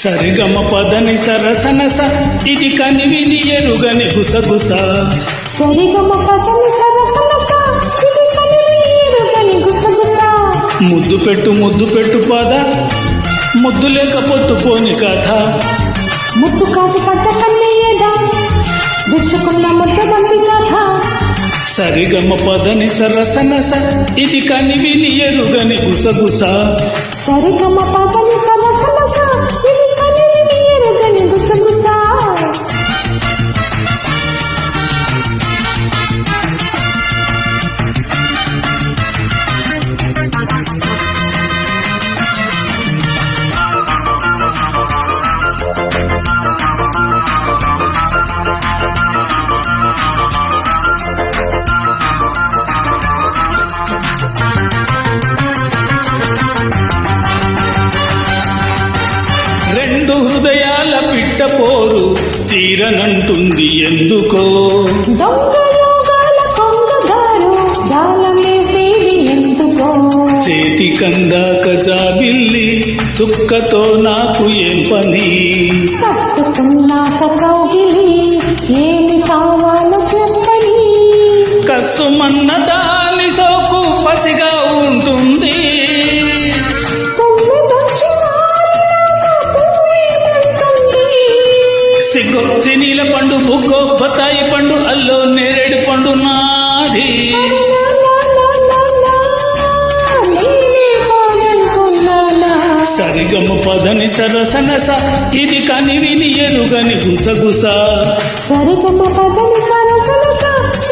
సరిగమ పదని సరసనస ఇది కనివిని ఎరుగని గుసగుస. సరిగమ పదని సరసనస ఇది కనివిని ఎరుగని గుసగుస. ముద్దు పెట్టు పద ముద్దు లేక పొద్దు పోని కథ. ముద్దు కాదు పడ్డ కన్నయ్యదా దుష్టుకున్న ముద్దు బంతి కథ. సరిగమ పదని సరసనస ఇది కనివిని ఎరుగని గుసగుస. సరిగమ పదని సరసనస ఇది కనివిని ఎరుగని గుసగుస. రెండు హృదయాల పిట్టపోరు తీరనంటుంది ఎందుకో. దొంగయోగాల కొంగదారు దానమేసేది ఎందుకో. చేతి కందాక జాబిల్లి చుక్కతో నాకు ఏం పని. కట్టుకున్నాక కౌగిలి ఏమి కావాలో చెప్పని. కసుమన్న దాని సోకు పసిగా ఉంటుంది. సిగ్గొచ్చి నీల పండు బుగ్గో బతాయి పండు అల్లో నేరేడు పండు నాది. సరిగమ పదని సరసనస ఇది కనివిని ఎరుగని గుసగుస. సరిగమ పదని సరసనస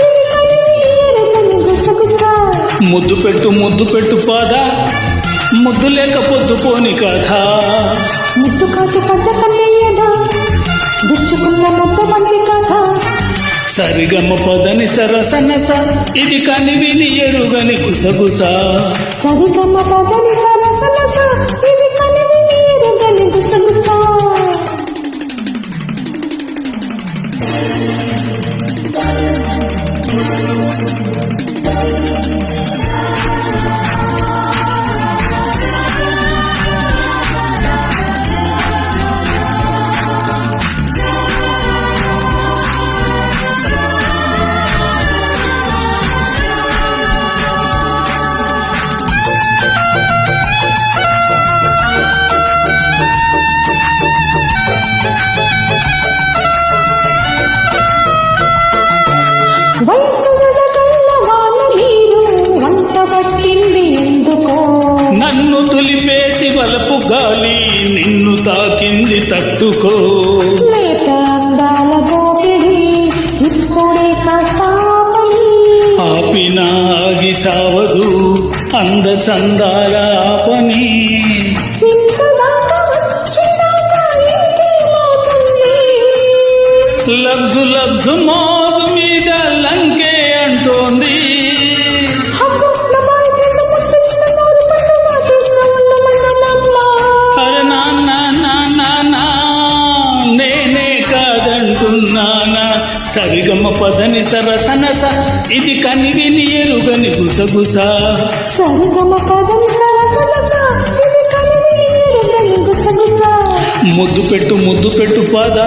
ఇది కనివిని ఎరుగని గుసగుస. ముద్దు పెట్టు పద ముద్దు లేక పొద్దు పోని కథ. ముద్దు కాదు పడ్డ కన్నయ్యదా దుష్టుకున్న ముద్దు బంతి కథ. సరిగమ పదని సరసనస ఇది కనివిని ఎరుగని గుసగుస. సరిగమ పదని సరసనస ఇది కనివిని ఎరుగని గుసగుస. నన్ను తులిపేసి వలపు గాలి నిన్ను తాకింది తట్టుకో. లేత అందాల గోపిడి ఇప్పుడే కష్టాపని. ఆపినా ఆగి చావదు అంద చందాల పని. లబ్జు మోజు మీద లంకే అంటోంది. అరే నాన్న నేనే కాదంటున్నానా. సరిగమ పదని సరసనస ఇది కనివిని ఎరుగని గుసగుస. సరిగమ పదని సరసనస ఇది కనివిని ఎరుగని గుసగుస. ముద్దు పెట్టు పద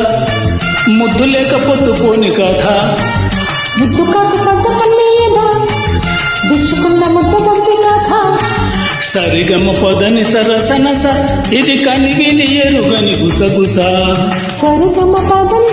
ముద్దు లేక పొద్దు పోని కథ. ముద్దు కాదు పడ్డ కన్నయ్యదా దుష్టుకున్న ముద్దు బంతి కథ. సరిగమ పదని సరసనస ఇది కనివిని ఎరుగని గుసగుస. సరిగమ పదని